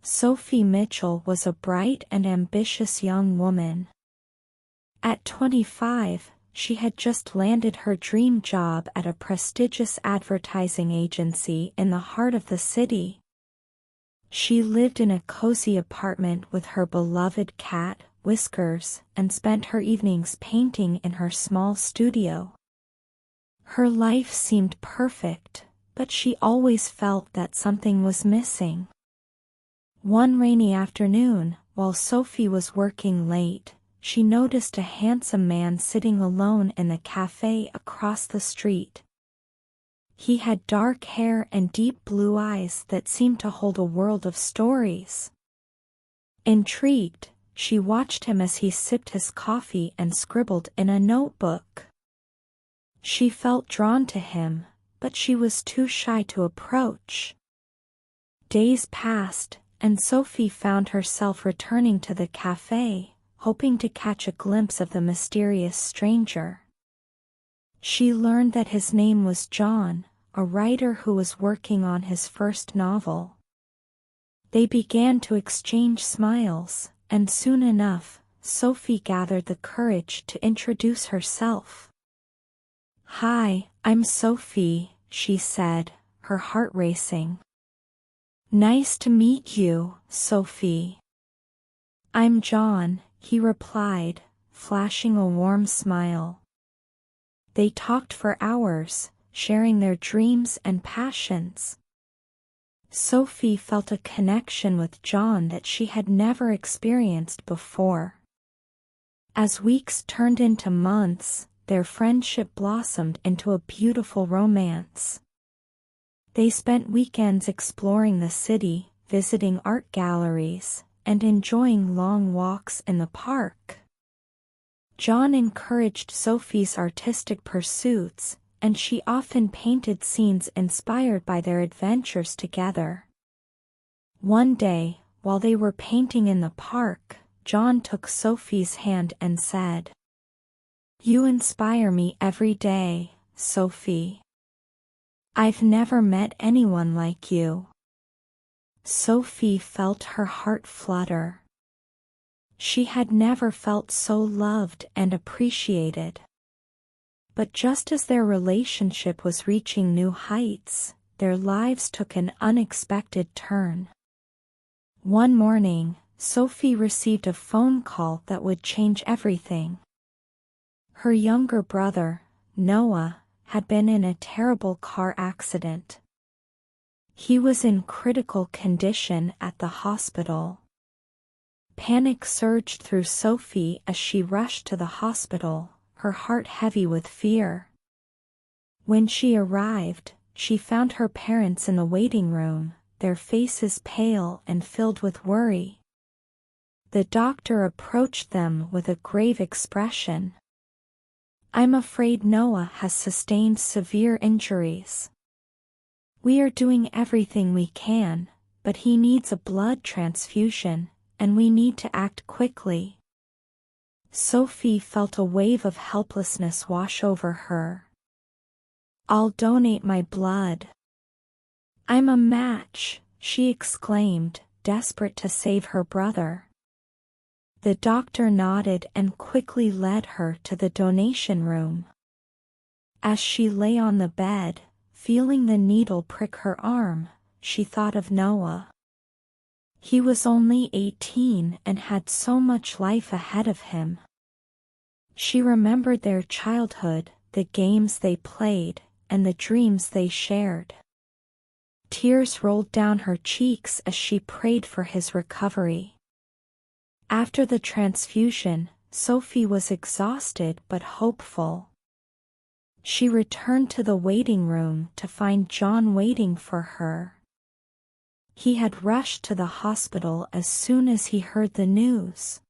Sophie Mitchell was a bright and ambitious young woman. At 25, she had just landed her dream job at a prestigious advertising agency in the heart of the city. She lived in a cozy apartment with her beloved cat, Whiskers, and spent her evenings painting in her small studio. Her life seemed perfect, but she always felt that something was missing. One rainy afternoon, while Sophie was working late, she noticed a handsome man sitting alone in the cafe across the street. He had dark hair and deep blue eyes that seemed to hold a world of stories. Intrigued, she watched him as he sipped his coffee and scribbled in a notebook. She felt drawn to him, but she was too shy to approach. Days passed, and Sophie found herself returning to the cafe, hoping to catch a glimpse of the mysterious stranger. She learned that his name was John, a writer who was working on his first novel. They began to exchange smiles, and soon enough, Sophie gathered the courage to introduce herself. "Hi, I'm Sophie," she said, her heart racing. "Nice to meet you, Sophie." "I'm John," he replied, flashing a warm smile. They talked for hours, sharing their dreams and passions. Sophie felt a connection with John that she had never experienced before. As weeks turned into months, their friendship blossomed into a beautiful romance. They spent weekends exploring the city, visiting art galleries, and enjoying long walks in the park. John encouraged Sophie's artistic pursuits, and she often painted scenes inspired by their adventures together. One day, while they were painting in the park, John took Sophie's hand and said, "You inspire me every day, Sophie. I've never met anyone like you." Sophie felt her heart flutter. She had never felt so loved and appreciated. But just as their relationship was reaching new heights, their lives took an unexpected turn. One morning, Sophie received a phone call that would change everything. Her younger brother, Noah, had been in a terrible car accident. He was in critical condition at the hospital. Panic surged through Sophie as she rushed to the hospital, her heart heavy with fear. When she arrived, she found her parents in the waiting room, their faces pale and filled with worry. The doctor approached them with a grave expression. "I'm afraid Noah has sustained severe injuries. We are doing everything we can, but he needs a blood transfusion, and we need to act quickly." Sophie felt a wave of helplessness wash over her. "I'll donate my blood." "I'm a match," she exclaimed, desperate to save her brother. The doctor nodded and quickly led her to the donation room. As she lay on the bed, feeling the needle prick her arm, she thought of Noah. He was only 18 and had so much life ahead of him. She remembered their childhood, the games they played, and the dreams they shared. Tears rolled down her cheeks as she prayed for his recovery. After the transfusion, Sophie was exhausted but hopeful. She returned to the waiting room to find John waiting for her. He had rushed to the hospital as soon as he heard the news.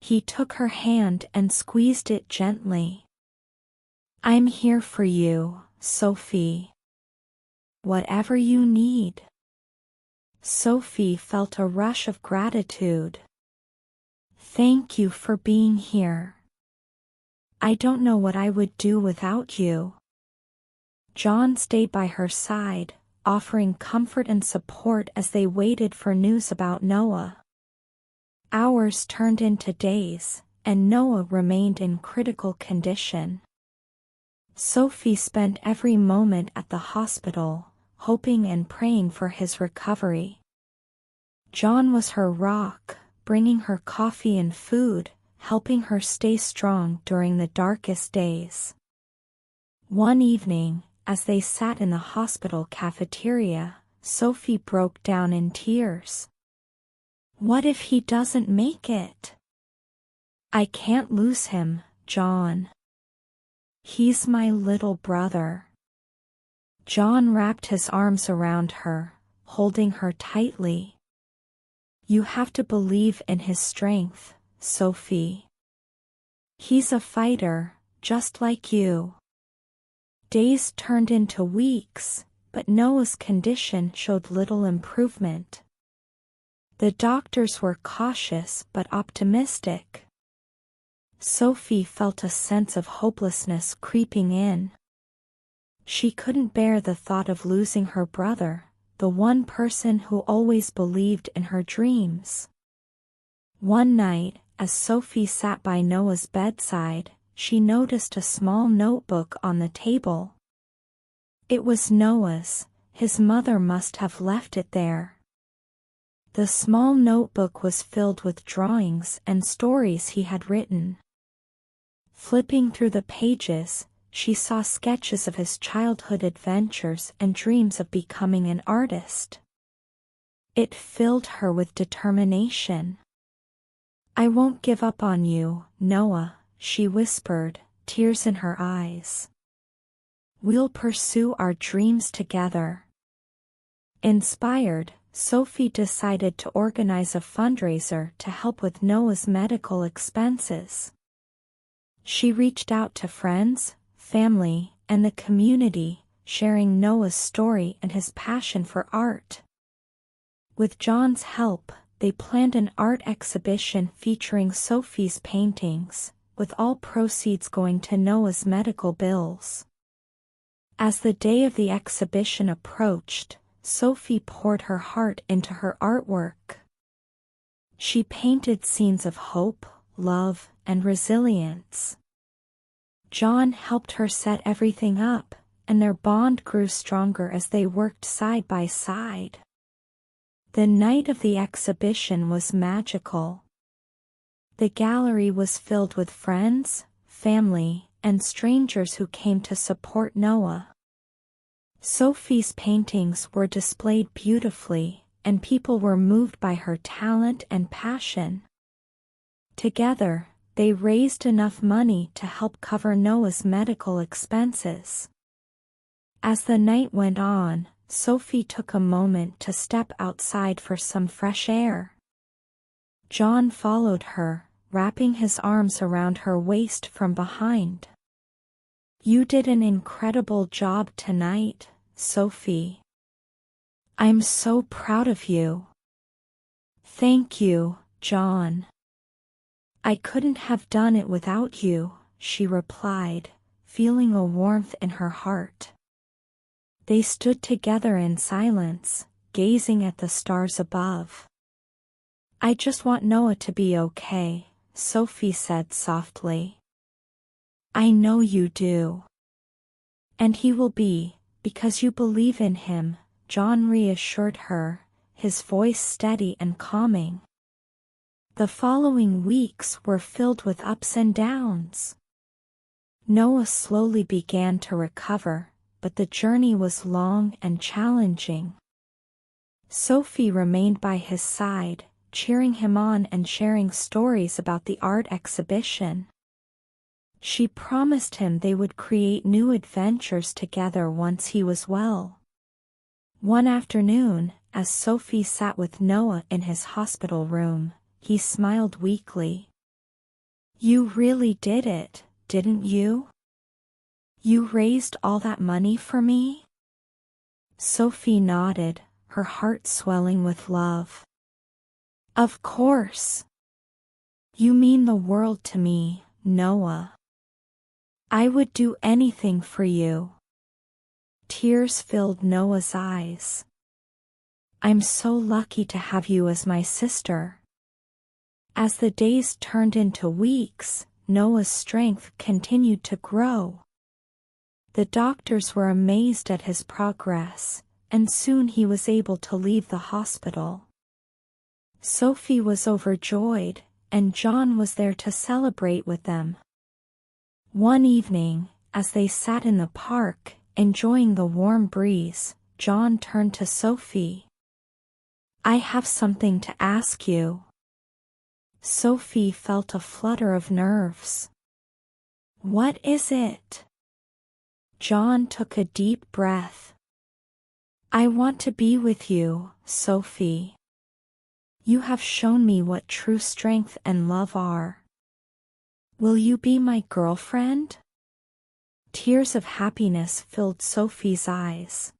He took her hand and squeezed it gently. "I'm here for you, Sophie. Whatever you need." Sophie felt a rush of gratitude. "Thank you for being here. I don't know what I would do without you." John stayed by her side, offering comfort and support as they waited for news about Noah. Hours turned into days, and Noah remained in critical condition. Sophie spent every moment at the hospital, hoping and praying for his recovery. John was her rock, bringing her coffee and food, helping her stay strong during the darkest days. One evening, as they sat in the hospital cafeteria, Sophie broke down in tears. "What if he doesn't make it? I can't lose him, John. He's my little brother." John wrapped his arms around her, holding her tightly. "You have to believe in his strength, Sophie. He's a fighter, just like you." Days turned into weeks, but Noah's condition showed little improvement. The doctors were cautious but optimistic. Sophie felt a sense of hopelessness creeping in. She couldn't bear the thought of losing her brother, the one person who always believed in her dreams. One night, as Sophie sat by Noah's bedside, she noticed a small notebook on the table. It was Noah's. His mother must have left it there. The small notebook was filled with drawings and stories he had written. Flipping through the pages, she saw sketches of his childhood adventures and dreams of becoming an artist. It filled her with determination. "I won't give up on you, Noah," she whispered, tears in her eyes. "We'll pursue our dreams together." Inspired, Sophie decided to organize a fundraiser to help with Noah's medical expenses. She reached out to friends, family, and the community, sharing Noah's story and his passion for art. With John's help, they planned an art exhibition featuring Sophie's paintings, with all proceeds going to Noah's medical bills. As the day of the exhibition approached, Sophie poured her heart into her artwork. She painted scenes of hope, love, and resilience. John helped her set everything up, and their bond grew stronger as they worked side by side. The night of the exhibition was magical. The gallery was filled with friends, family, and strangers who came to support Noah. Sophie's paintings were displayed beautifully, and people were moved by her talent and passion. Together, they raised enough money to help cover Noah's medical expenses. As the night went on, Sophie took a moment to step outside for some fresh air. John followed her, wrapping his arms around her waist from behind. "You did an incredible job tonight, Sophie. I'm so proud of you." "Thank you, John. I couldn't have done it without you," she replied, feeling a warmth in her heart. They stood together in silence, gazing at the stars above. "I just want Noah to be okay," Sophie said softly. "I know you do. And he will be, because you believe in him," John reassured her, his voice steady and calming. The following weeks were filled with ups and downs. Noah slowly began to recover, but the journey was long and challenging. Sophie remained by his side, cheering him on and sharing stories about the art exhibition. She promised him they would create new adventures together once he was well. One afternoon, as Sophie sat with Noah in his hospital room, he smiled weakly. "You really did it, didn't you? You raised all that money for me?" Sophie nodded, her heart swelling with love. "Of course. You mean the world to me, Noah. I would do anything for you." Tears filled Noah's eyes. I'm so lucky to have you as my sister. As the days turned into weeks, Noah's strength continued to grow. The doctors were amazed at his progress, and soon he was able to leave the hospital. Sophie was overjoyed, and John was there to celebrate with them. One evening, as they sat in the park, enjoying the warm breeze, John turned to Sophie. I have something to ask you. Sophie felt a flutter of nerves. What is it? John took a deep breath. I want to be with you, Sophie. You have shown me what true strength and love are. Will you be my girlfriend? Tears of happiness filled Sophie's eyes.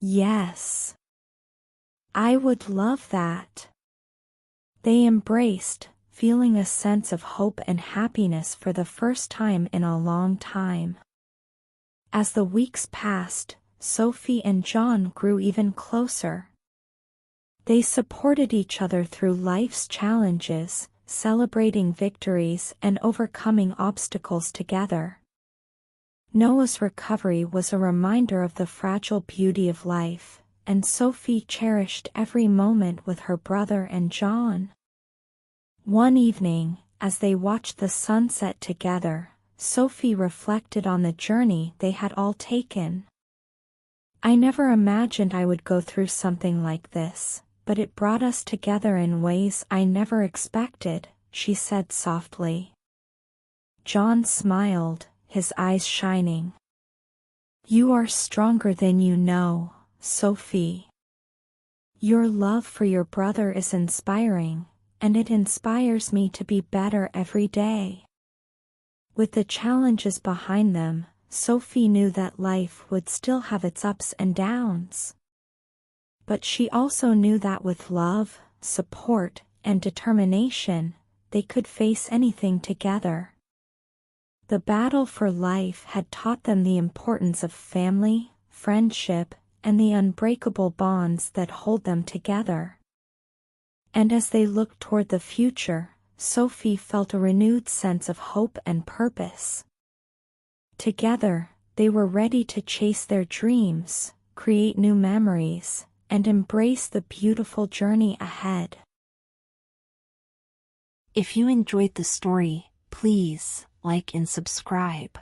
Yes. I would love that. They embraced, feeling a sense of hope and happiness for the first time in a long time. As the weeks passed, Sophie and John grew even closer. They supported each other through life's challenges, celebrating victories and overcoming obstacles together. Noah's recovery was a reminder of the fragile beauty of life, and Sophie cherished every moment with her brother and John. One evening, as they watched the sunset together, Sophie reflected on the journey they had all taken. I never imagined I would go through something like this, but it brought us together in ways I never expected, she said softly. John smiled, his eyes shining. You are stronger than you know, Sophie. Your love for your brother is inspiring, and it inspires me to be better every day. With the challenges behind them, Sophie knew that life would still have its ups and downs. But she also knew that with love, support, and determination, they could face anything together. The battle for life had taught them the importance of family, friendship, and the unbreakable bonds that hold them together. And as they looked toward the future, Sophie felt a renewed sense of hope and purpose. Together, they were ready to chase their dreams, create new memories, and embrace the beautiful journey ahead. If you enjoyed the story, please like and subscribe.